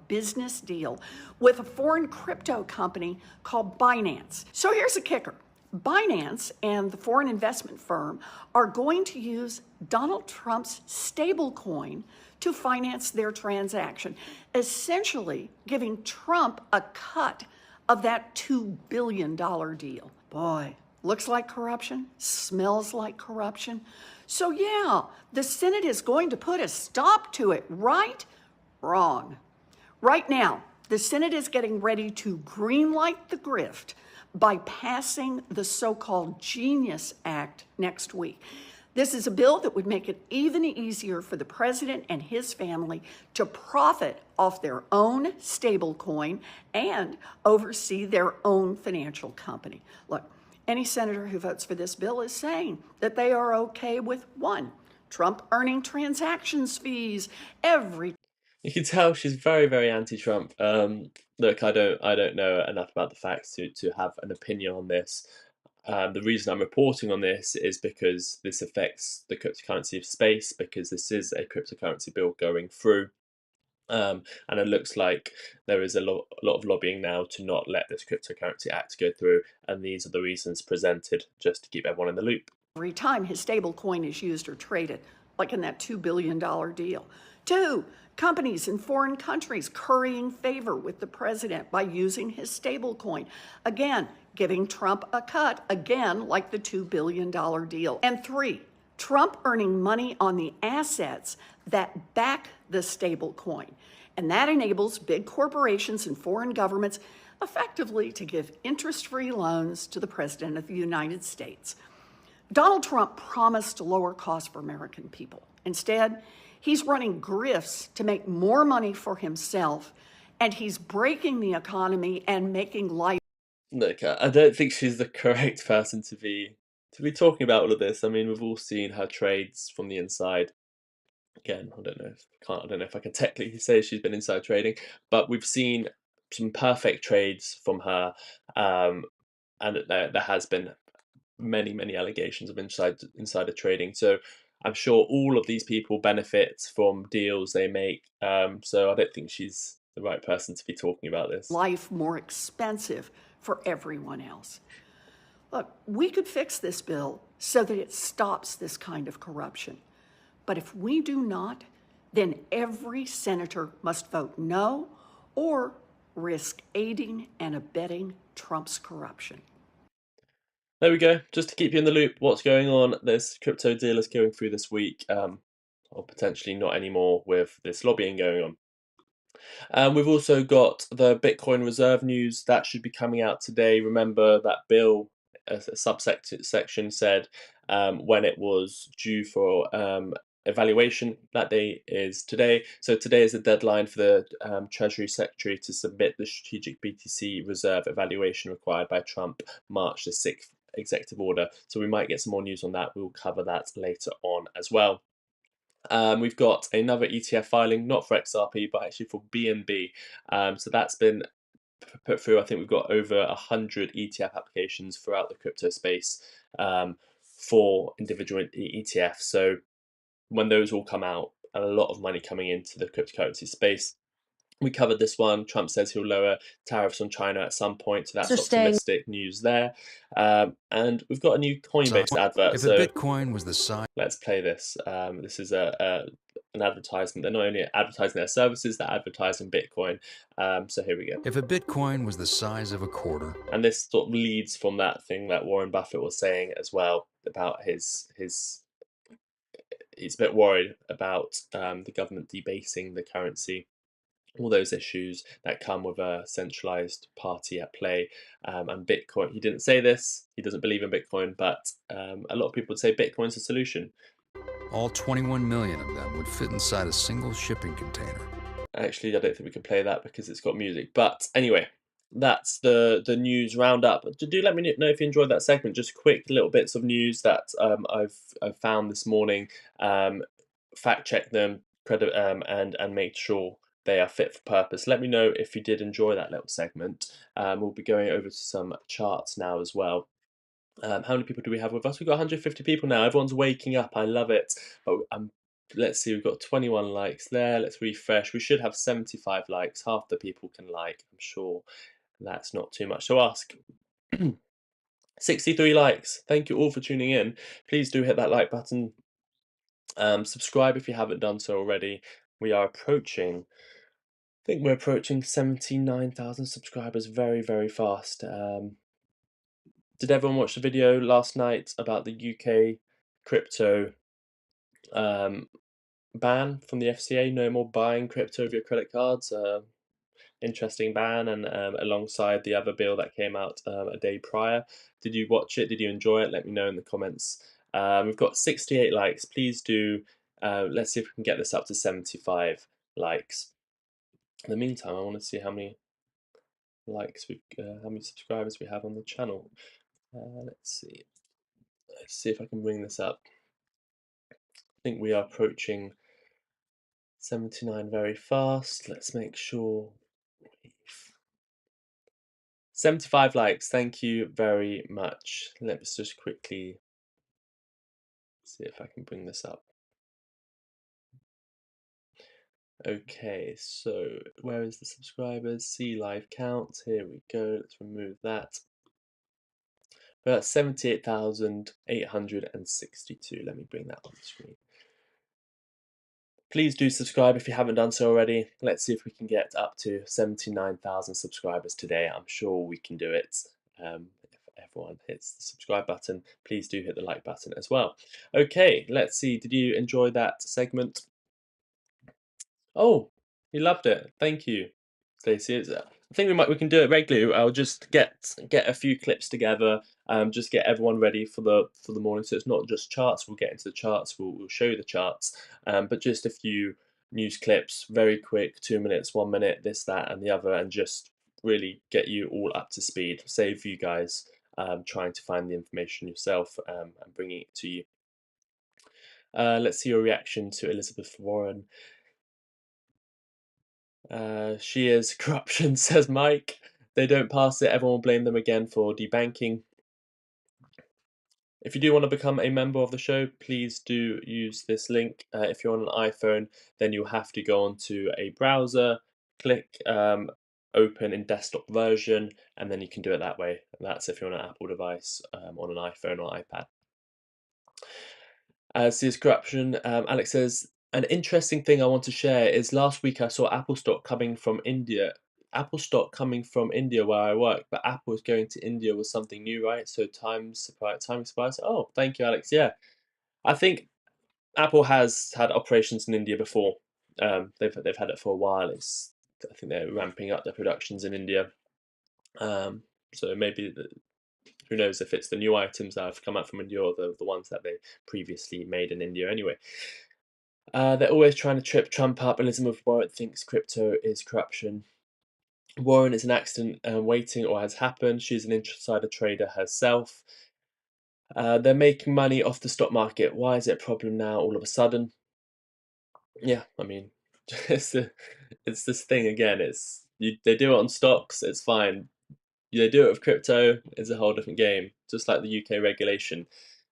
business deal with a foreign crypto company called Binance. So here's the kicker. Binance and the foreign investment firm are going to use Donald Trump's stablecoin to finance their transaction, essentially giving Trump a cut of that $2 billion deal. Boy. Looks like corruption, smells like corruption. So yeah, the Senate is going to put a stop to it, right? Wrong. Right now, the Senate is getting ready to greenlight the grift by passing the so-called Genius Act next week. This is a bill that would make it even easier for the president and his family to profit off their own stablecoin and oversee their own financial company. Look, any senator who votes for this bill is saying that they are okay with one, Trump earning transactions fees every. You can tell she's very, very anti-Trump. Look, I don't know enough about the facts to have an opinion on this. The reason I'm reporting on this is because this affects the cryptocurrency space, because this is a cryptocurrency bill going through. And it looks like there is a lot of lobbying now to not let this cryptocurrency act go through, and these are the reasons presented just to keep everyone in the loop. Every time his stablecoin is used or traded, like in that $2 billion deal. Two, companies in foreign countries currying favor with the president by using his stablecoin. Again, giving Trump a cut, again, like the $2 billion deal. And three, Trump earning money on the assets that back the stablecoin. And that enables big corporations and foreign governments effectively to give interest-free loans to the president of the United States. Donald Trump promised lower costs for American people. Instead, he's running grifts to make more money for himself, and he's breaking the economy and making life. Look, I don't think she's the correct person to be talking about all of this. I mean, we've all seen her trades from the inside. Again, I don't know if I can technically say she's been inside trading, but we've seen some perfect trades from her, and there has been many allegations of insider trading. So I'm sure all of these people benefit from deals they make. So I don't think she's the right person to be talking about this. Life more expensive for everyone else. Look, we could fix this bill so that it stops this kind of corruption. But if we do not, then every senator must vote no or risk aiding and abetting Trump's corruption. There we go. Just to keep you in the loop, what's going on? This crypto deal is going through this week, or potentially not anymore with this lobbying going on. We've also got the Bitcoin reserve news that should be coming out today. Remember that bill, a subsection said when it was due for evaluation. That day is today. So today is the deadline for the Treasury Secretary to submit the strategic BTC reserve evaluation required by Trump March the 6th executive order. So we might get some more news on that. We'll cover that later on as well. We've got another ETF filing, not for XRP, but actually for BNB. So that's been put through. I think we've got over 100 ETF applications throughout the crypto space for individual ETFs. So when those all come out, a lot of money coming into the cryptocurrency space. We covered this one. Trump says he'll lower tariffs on China at some point, so that's optimistic news there. And we've got a new Coinbase advert. If a Bitcoin was the size, let's play this. This is an advertisement. They're not only advertising their services, they're advertising Bitcoin. So here we go. If a Bitcoin was the size of a quarter, and this sort of leads from that thing that Warren Buffett was saying as well about his. He's a bit worried about the government debasing the currency, all those issues that come with a centralized party at play. And Bitcoin, he didn't say this, he doesn't believe in Bitcoin, but a lot of people would say Bitcoin's a solution. All 21 million of them would fit inside a single shipping container. Actually, I don't think we can play that because it's got music. But anyway, that's the news roundup. Do let me know if you enjoyed that segment. Just quick little bits of news that I've found this morning. Fact check them, and make sure they are fit for purpose. Let me know if you did enjoy that little segment. We'll be going over to some charts now as well. How many people do we have with us? We've got 150 people now. Everyone's waking up. I love it. But let's see, we've got 21 likes there. Let's refresh. We should have 75 likes. Half the people can like. I'm sure that's not too much to ask. 63 likes. Thank you all for tuning in. Please do hit that like button. Subscribe if you haven't done so already. We are approaching, I think we're approaching 79,000 subscribers very, very fast. Did everyone watch the video last night about the UK crypto ban from the FCA? No more buying crypto with your credit cards. Interesting ban, and alongside the other bill that came out a day prior. Did you watch it? Did you enjoy it? Let me know in the comments We've got 68 likes. Please do. Let's see if we can get this up to 75 likes. In the meantime, I want to see how many likes how many subscribers we have on the channel. Let's see. Let's see if I can bring this up. I think we are approaching 79 very fast. Let's make sure. 75 likes. Thank you very much. Let's just quickly see if I can bring this up. Okay, so where is the subscribers? See live count. Here we go. Let's remove that. We're at 78,862. Let me bring that on the screen. Please do subscribe if you haven't done so already. Let's see if we can get up to 79,000 subscribers today. I'm sure we can do it. If everyone hits the subscribe button, please do hit the like button as well. Okay, let's see. Did you enjoy that segment? Oh, you loved it. Thank you, Stacey. I think we can do it regularly. I'll just get a few clips together. Just get everyone ready for the morning. So it's not just charts. We'll get into the charts. We'll show you the charts. But just a few news clips, very quick, 2 minutes, 1 minute, this, that, and the other, and just really get you all up to speed. Save you guys trying to find the information yourself and bringing it to you. Let's see your reaction to Elizabeth Warren. She is corruption, says Mike. They don't pass it, everyone will blame them again for debanking. If you do want to become a member of the show, please do use this link. If you're on an iPhone, then you'll have to go onto a browser, click open in desktop version, and then you can do it that way. That's if you're on an Apple device, on an iPhone or iPad. Sees corruption. Alex says, an interesting thing I want to share is last week I saw Apple stock coming from India. Apple stock coming from India where I work, but Apple is going to India was something new, right? So timing surprise. Oh, thank you, Alex. Yeah, I think Apple has had operations in India before. They've had it for a while. I think they're ramping up their productions in India. So maybe who knows if it's the new items that have come out from India or the ones that they previously made in India anyway. They're always trying to trip Trump up. Elizabeth Warren thinks crypto is corruption. Warren is an accident waiting or has happened. She's an insider trader herself. They're making money off the stock market. Why is it a problem now all of a sudden? Yeah, I mean, it's this thing again. They do it on stocks. It's fine. They do it with crypto. It's a whole different game. Just like the UK regulation,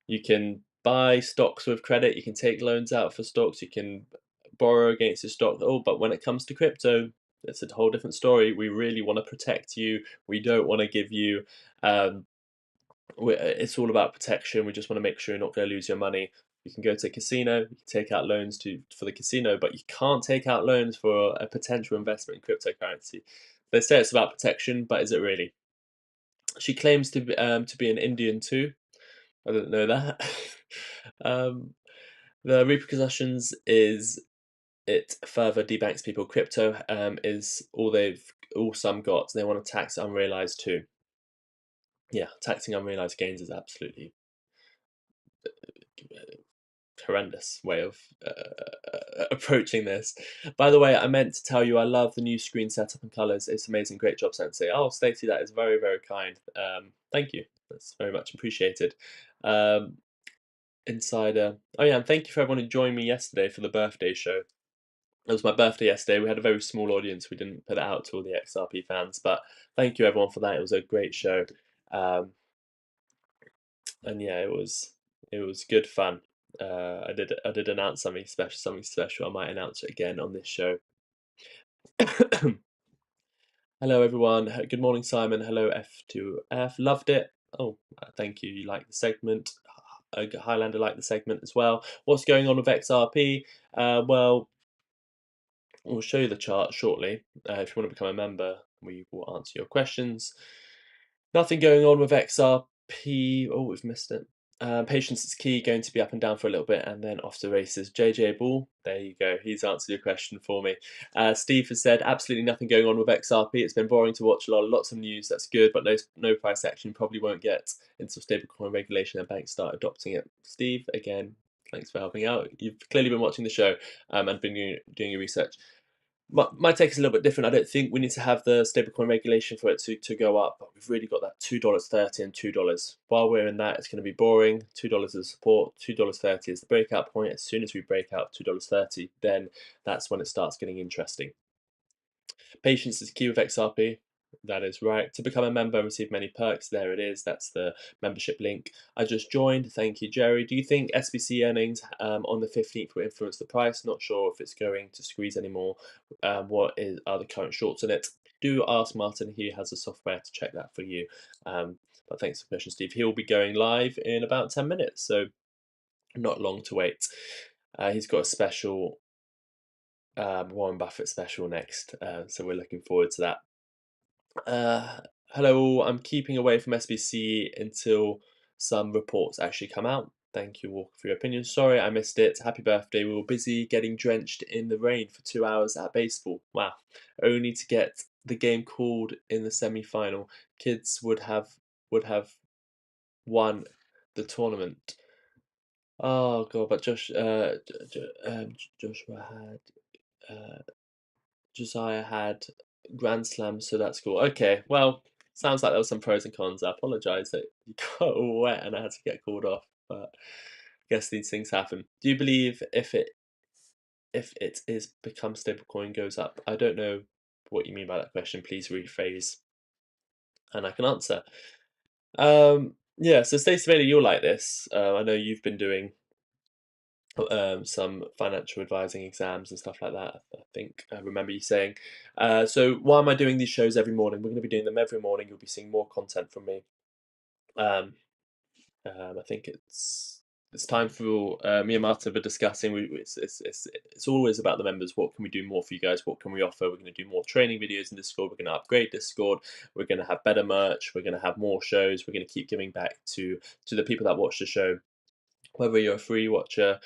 you can buy stocks with credit. You can take loans out for stocks. You can borrow against your stock. Oh, but when it comes to crypto, it's a whole different story. We really want to protect you. We don't want to give you. It's all about protection. We just want to make sure you're not going to lose your money. You can go to a casino. You can take out loans for the casino, but you can't take out loans for a potential investment in cryptocurrency. They say it's about protection, but is it really? She claims to be an Indian too. I didn't know that. The repercussions is it further debanks people. Crypto is all some got. They want to tax unrealized too. Yeah, taxing unrealized gains is absolutely horrendous way of approaching this. By the way, I meant to tell you I love the new screen setup and colors. It's amazing. Great job, Sensei. Oh, Stacey, that is very, very kind. Thank you. That's very much appreciated. Insider. Oh yeah, and thank you for everyone who joined me yesterday for the birthday show. It was my birthday yesterday. We had a very small audience. We didn't put it out to all the XRP fans, but thank you everyone for that. It was a great show. And yeah, it was good fun. I did announce something special. I might announce it again on this show. Hello everyone. Good morning, Simon. Hello F2F. Loved it. Oh, thank you. You liked the segment. Highlander liked the segment as well. What's going on with XRP? Well, we'll show you the chart shortly. If you want to become a member, we will answer your questions. Nothing going on with XRP. Oh, we've missed it. Patience is key, going to be up and down for a little bit and then off to races. JJ Ball, there you go. He's answered your question for me. Steve has said, absolutely nothing going on with XRP. It's been boring to watch lots of news. That's good, but no price action. Probably won't get into stablecoin regulation and banks start adopting it. Steve, again, thanks for helping out. You've clearly been watching the show and been doing your research. My take is a little bit different. I don't think we need to have the stablecoin regulation for it to go up. But we've really got that $2.30 and $2. While we're in that, it's going to be boring. $2 is support. $2.30 is the breakout point. As soon as we break out $2.30, then that's when it starts getting interesting. Patience is key with XRP. That is right. To become a member and receive many perks, there it is. That's the membership link. I just joined. Thank you, Jerry. Do you think SBC earnings on the 15th will influence the price? Not sure if it's going to squeeze anymore. Are the current shorts in it? Do ask Martyn. He has the software to check that for you. But thanks for the question, Steve. He'll be going live in about 10 minutes, so not long to wait. He's got a special Warren Buffett special next, so we're looking forward to that. Hello all, I'm keeping away from SBC until some reports actually come out. Thank you, Walker, for your opinion. Sorry I missed it. Happy birthday. We were busy getting drenched in the rain for 2 hours at baseball. Wow. Only to get the game called in the semi-final. Kids would have won the tournament. Oh god, but Joshua had Josiah had Grand Slam, so that's cool. Okay, well, sounds like there was some pros and cons. I apologise that you got all wet and I had to get called off, but I guess these things happen. Do you believe if it is become stablecoin goes up? I don't know what you mean by that question. Please rephrase, and I can answer. Yeah, so Stacey Bailey, you're like this. I know you've been doing some financial advising exams and stuff like that. I think I remember you saying. So why am I doing these shows every morning? We're going to be doing them every morning. You'll be seeing more content from me. I think it's time for me and Martyn to be discussing. It's always about the members. What can we do more for you guys? What can we offer? We're going to do more training videos in Discord. We're going to upgrade Discord. We're going to have better merch. We're going to have more shows. We're going to keep giving back to the people that watch the show. Whether you're a free watcher,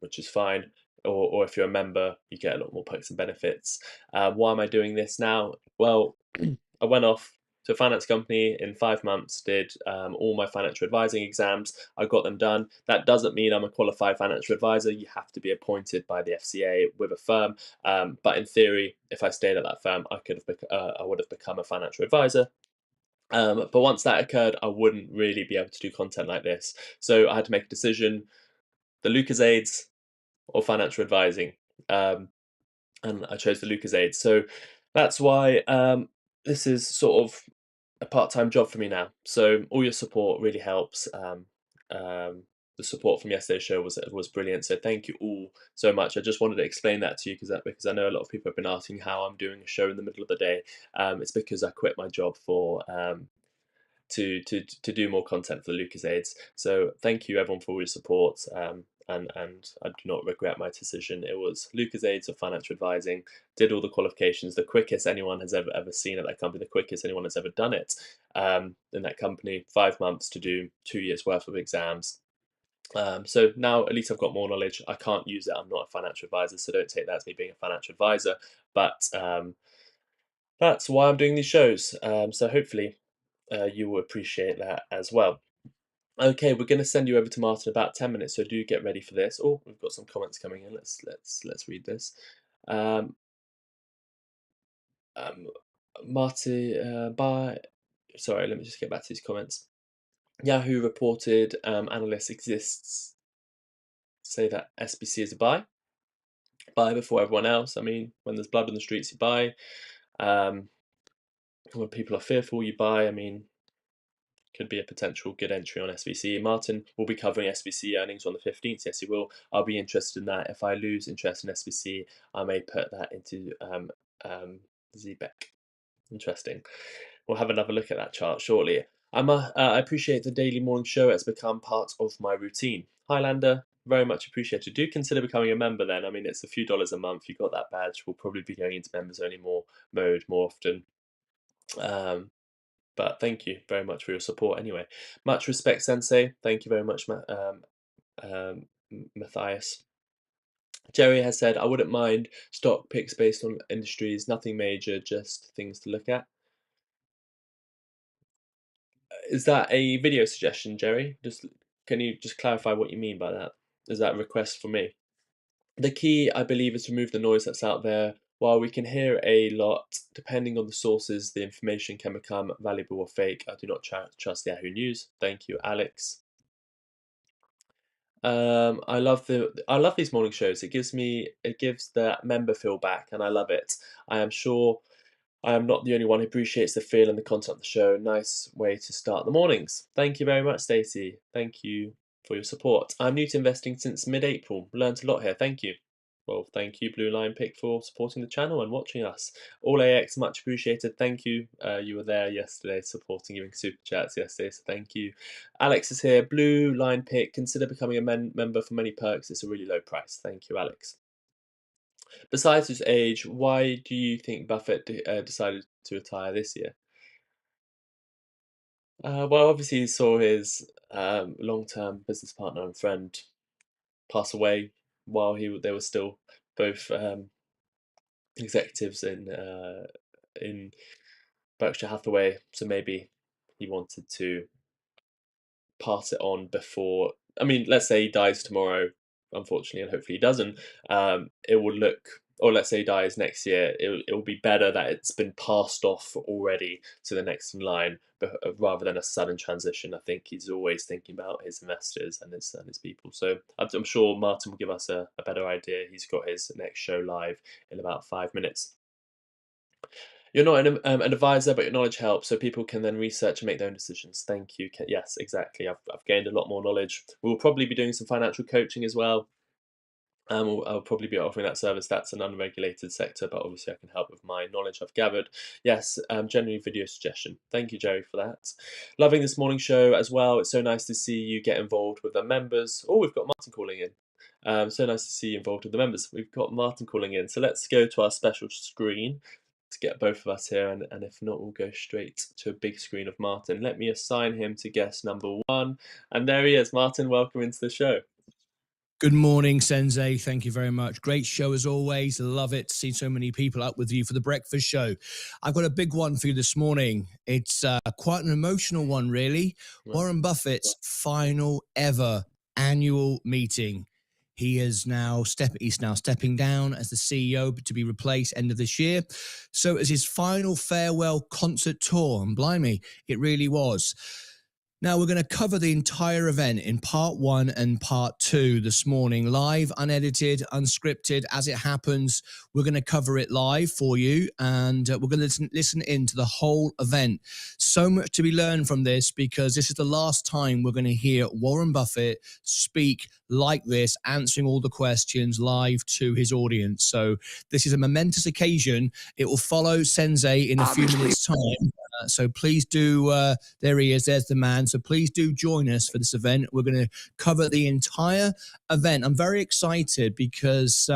which is fine, or if you're a member, you get a lot more perks and benefits. Why am I doing this now? Well, I went off to a finance company in 5 months, did all my financial advising exams. I got them done. That doesn't mean I'm a qualified financial advisor. You have to be appointed by the FCA with a firm. But in theory, if I stayed at that firm, I would have become a financial advisor. But once that occurred, I wouldn't really be able to do content like this. So I had to make a decision, the Lucasades or financial advising. And I chose the Lucasades. So that's why this is sort of a part-time job for me now. So all your support really helps. The support from yesterday's show was brilliant. So thank you all so much. I just wanted to explain that to you because I know a lot of people have been asking how I'm doing a show in the middle of the day. It's because I quit my job for to do more content for the Lucasades. So thank you everyone for all your support. And I do not regret my decision. It was Lucasades of financial advising. Did all the qualifications, the quickest anyone has ever seen at that company, the quickest anyone has ever done it in that company. 5 months to do 2 years worth of exams. So now at least I've got more knowledge. I can't use it. I'm not a financial advisor, so don't take that as me being a financial advisor. But that's why I'm doing these shows. So hopefully you will appreciate that as well. Okay, we're going to send you over to Martyn in about 10 minutes, so do get ready for this. Oh, we've got some comments coming in. Let's read this. Marty, sorry, let me just get back to these comments. Yahoo reported analysts exists say that SBC is a buy before everyone else. I mean, when there's blood on the streets, you buy. When people are fearful, you buy. I mean, could be a potential good entry on SBC. Martyn will be covering SBC earnings on the 15th. Yes, he will. I'll be interested in that. If I lose interest in SBC, I may put that into ZBEC. Interesting. We'll have another look at that chart shortly. I appreciate the daily morning show. It's become part of my routine. Highlander, very much appreciated. Do consider becoming a member then. I mean, it's a few dollars a month. You've got that badge. We'll probably be going into members only mode more often. But thank you very much for your support anyway. Much respect, Sensei. Thank you very much, Matthias. Jerry has said, I wouldn't mind stock picks based on industries, nothing major, just things to look at. Is that a video suggestion, Jerry? Can you just clarify what you mean by that? Is that a request for me? The key, I believe, is to remove the noise that's out there. While we can hear a lot, depending on the sources, the information can become valuable or fake. I do not trust Yahoo News. Thank you, Alex. I love these morning shows. It gives that member feel back, and I love it. I am sure I am not the only one who appreciates the feel and the content of the show. Nice way to start the mornings. Thank you very much, Stacey. Thank you for your support. I'm new to investing since mid-April. Learned a lot here. Thank you. Well, thank you, Blue Line Pick, for supporting the channel and watching us. All AX, much appreciated. Thank you. You were there yesterday supporting, giving super chats yesterday, so thank you. Alex is here. Blue Line Pick, consider becoming a member for many perks. It's a really low price. Thank you, Alex. Besides his age, why do you think Buffett decided to retire this year? Well, obviously he saw his long-term business partner and friend pass away while they were still both executives in Berkshire Hathaway. So maybe he wanted to pass it on before. I mean, let's say he dies tomorrow, unfortunately, and hopefully he doesn't. It will look, or let's say he dies next year, it will be better that it's been passed off already to the next in line, rather than a sudden transition. I think he's always thinking about his investors and his people. So I'm sure Martyn will give us a better idea. He's got his next show live in about 5 minutes. You're not an advisor, but your knowledge helps, so people can then research and make their own decisions. Thank you. Yes, exactly. I've gained a lot more knowledge. We'll probably be doing some financial coaching as well. I'll probably be offering that service. That's an unregulated sector, but obviously I can help with my knowledge I've gathered. Yes, generally video suggestion. Thank you, Jerry, for that. Loving this morning show as well. It's so nice to see you get involved with the members. Oh, we've got Martyn calling in. So nice to see you involved with the members. We've got Martyn calling in. So let's go to our special screen to get both of us here, and if not, we'll go straight to a big screen of Martyn. Let me assign him to guest number 1. And there he is. Martyn, welcome into the show. Good morning, Sensei. Thank you very much. Great show as always. Love it. See so many people up with you for the breakfast show. I've got a big one for you this morning. It's quite an emotional one, really. Right. Warren Buffett's final ever annual meeting. He's now stepping down as the CEO to be replaced end of this year. So as his final farewell concert tour, and blimey, it really was. Now, we're going to cover the entire event in part 1 and part 2 this morning, live, unedited, unscripted, as it happens. We're going to cover it live for you, and we're going to listen in to the whole event. So much to be learned from this, because this is the last time we're going to hear Warren Buffett speak like this, answering all the questions live to his audience. So this is a momentous occasion. It will follow Sensei in a few minutes' time. So please do, there he is, there's the man. So please do join us for this event. We're going to cover the entire event. I'm very excited because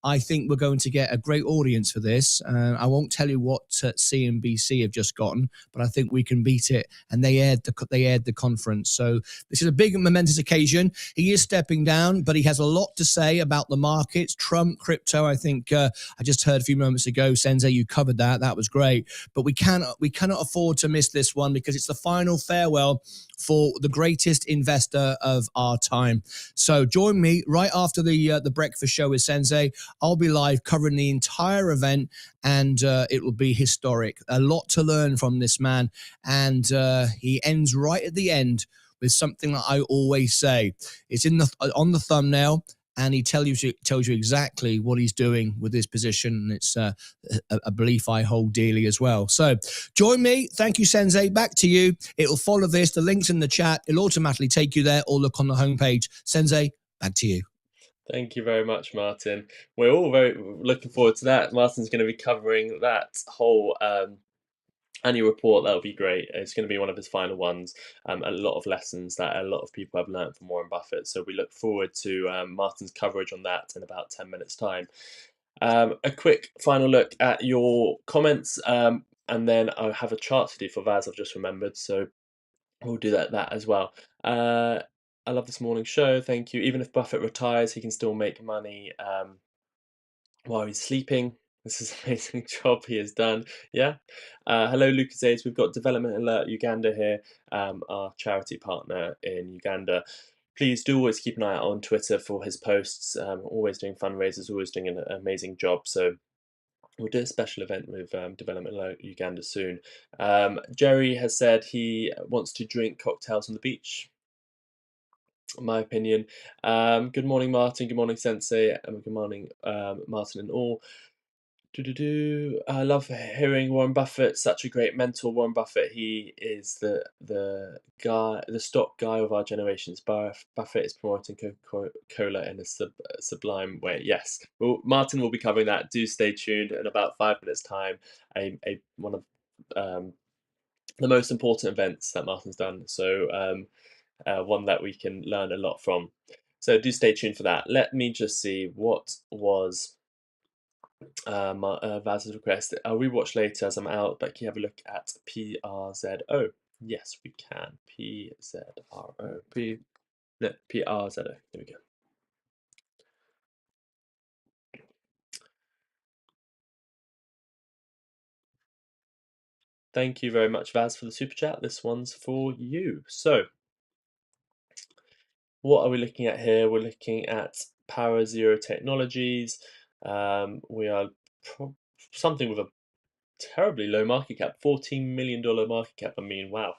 I think we're going to get a great audience for this. I won't tell you what CNBC have just gotten, but I think we can beat it. And they aired the conference. So this is a big momentous occasion. He is stepping down, but he has a lot to say about the markets, Trump, crypto. I think I just heard a few moments ago, Sensei, you covered that. That was great. But we cannot afford to miss this one, because it's the final farewell for the greatest investor of our time. So join me right after the breakfast show with Sensei. I'll be live covering the entire event, and it will be historic. A lot to learn from this man, and he ends right at the end with something that I always say. It's on the thumbnail, and he tells you exactly what he's doing with his position, and it's a belief I hold dearly as well. So join me. Thank you, Sensei. Back to you. It will follow this. The link's in the chat. It'll automatically take you there, or look on the homepage. Sensei, back to you. Thank you very much, Martyn. We're all very looking forward to that. Martyn's going to be covering that whole annual report. That'll be great. It's going to be one of his final ones. A lot of lessons that a lot of people have learned from Warren Buffett. So we look forward to Martyn's coverage on that in about 10 minutes time. A quick final look at your comments. And then I have a chart to do for Vaz, I've just remembered, so we'll do that as well. I love this morning show, thank you. Even if Buffett retires, he can still make money while he's sleeping. This is an amazing job he has done. Yeah. Hello, Lucas Aids. We've got Development Alert Uganda here, our charity partner in Uganda. Please do always keep an eye out on Twitter for his posts. Always doing fundraisers, always doing an amazing job. So we'll do a special event with Development Alert Uganda soon. Jerry has said he wants to drink cocktails on the beach. My opinion. Good morning, Martyn. Good morning, Sensei. Good morning, Martyn and all. I love hearing Warren Buffett. Such a great mentor, Warren Buffett. He is the guy, the stock guy of our generations. Buffett is promoting Coca-Cola in a sublime way. Yes. Well, Martyn will be covering that. Do stay tuned. In about 5 minutes' time, one of the most important events that Martyn's done. So one that we can learn a lot from. So do stay tuned for that. Let me just see what was Vaz's request. I'll rewatch later as I'm out, but can you have a look at PRZO? Yes, we can. PZRO. PRZO. There we go. Thank you very much, Vaz, for the super chat. This one's for you. So, what are we looking at here? We're looking at Power Zero Technologies. We are something with a terribly low market cap, $14 million market cap. I mean, wow.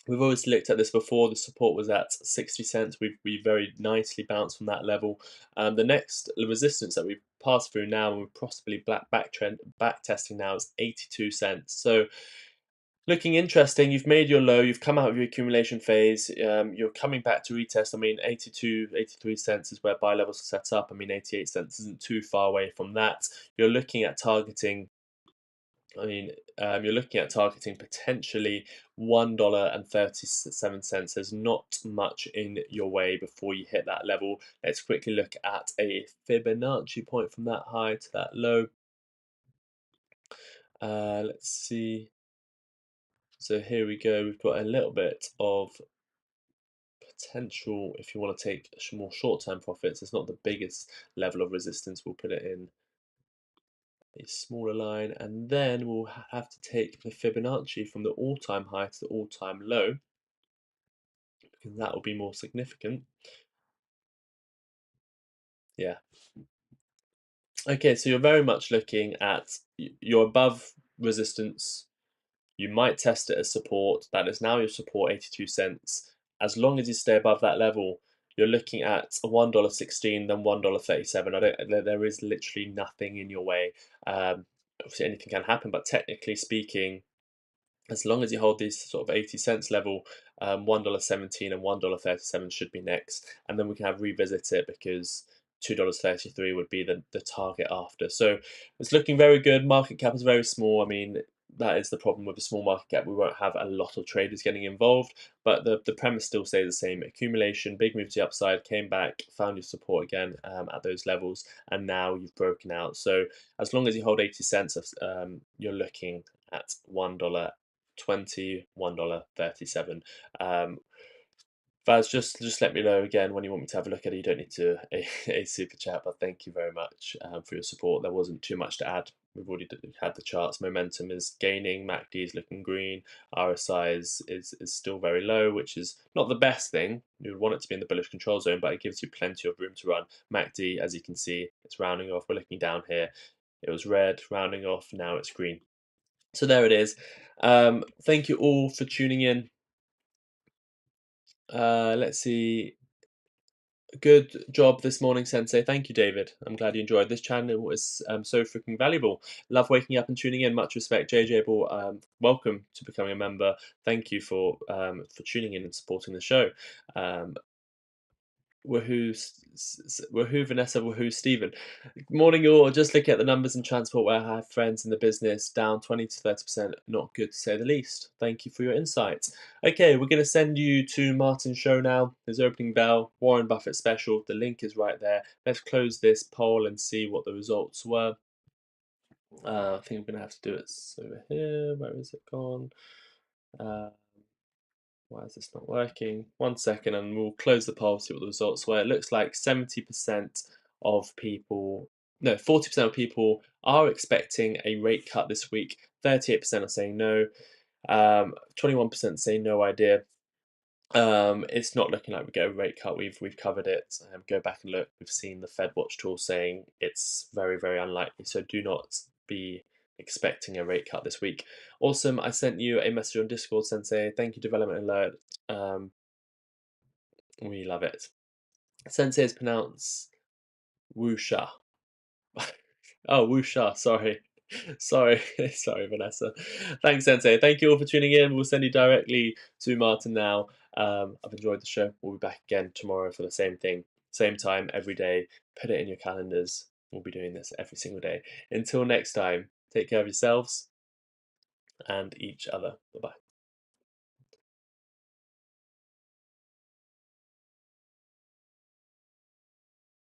We've always looked at this before. The support was at 60 cents. We very nicely bounced from that level. The next resistance that we've passed through now, and we're possibly back testing now, is 82 cents. So looking interesting. You've made your low. You've come out of your accumulation phase. You're coming back to retest. I mean, 82, 83 cents is where buy levels are set up. I mean, 88 cents isn't too far away from that. You're looking at targeting. You're looking at targeting potentially $1.37. There's not much in your way before you hit that level. Let's quickly look at a Fibonacci point from that high to that low. Let's see. So here we go. We've got a little bit of potential if you want to take more short-term profits. It's not the biggest level of resistance. We'll put it in a smaller line, and then we'll have to take the Fibonacci from the all-time high to the all-time low, because that will be more significant. Yeah. Okay, so you're very much looking at, you're above resistance. You might test it as support. That is now your support, 82 cents. As long as you stay above that level, you're looking at $1.16, then $1.37. There is literally nothing in your way. Obviously, anything can happen, but technically speaking, as long as you hold these sort of 80 cents level, $1.17 and $1.37 should be next. And then we can have revisit it, because $2.33 would be the target after. So it's looking very good. Market cap is very small. I mean, that is the problem with a small market cap. We won't have a lot of traders getting involved, but the premise still stays the same. Accumulation, big move to the upside, came back, found your support again at those levels, and now you've broken out. So as long as you hold 80 cents, you're looking at $1.20, $1.37. Vaz, just let me know again when you want me to have a look at it. You don't need to a super chat, but thank you very much for your support. There wasn't too much to add. We've already had the charts. Momentum is gaining. MACD is looking green. RSI is still very low, which is not the best thing. You would want it to be in the bullish control zone, but it gives you plenty of room to run. MACD, as you can see, it's rounding off. We're looking down here. It was red, rounding off. Now it's green. So there it is. Thank you all for tuning in. Let's see. Good job this morning, Sensei. Thank you, David. I'm glad you enjoyed this channel. It was so freaking valuable. Love waking up and tuning in. Much respect, JJ Ball. Welcome to becoming a member. Thank you for tuning in and supporting the show. Woohoo, Vanessa, woohoo, Stephen. Morning, all. Just looking at the numbers in transport where I have friends in the business, down 20 to 30%. Not good to say the least. Thank you for your insights. Okay, we're going to send you to Martyn's show now. His opening bell, Warren Buffett special. The link is right there. Let's close this poll and see what the results were. I think I'm going to have to do it over here. Where is it gone? Why is this not working? 1 second, and we'll close the poll, see what the results were. It looks like 70% of people, no, 40% of people are expecting a rate cut this week. 38% are saying no. 21% say no idea. It's not looking like we get a rate cut. We've covered it. Go back and look. We've seen the Fed Watch tool saying it's very, very unlikely. So do not be expecting a rate cut this week. Awesome. I sent you a message on Discord, Sensei. Thank you, Development Alert. We love it. Sensei is pronounced Wusha. Oh, Wusha. Sorry. Sorry, Vanessa. Thanks, Sensei. Thank you all for tuning in. We'll send you directly to Martyn now. I've enjoyed the show. We'll be back again tomorrow for the same thing, same time, every day. Put it in your calendars. We'll be doing this every single day. Until next time, take care of yourselves and each other. Bye-bye.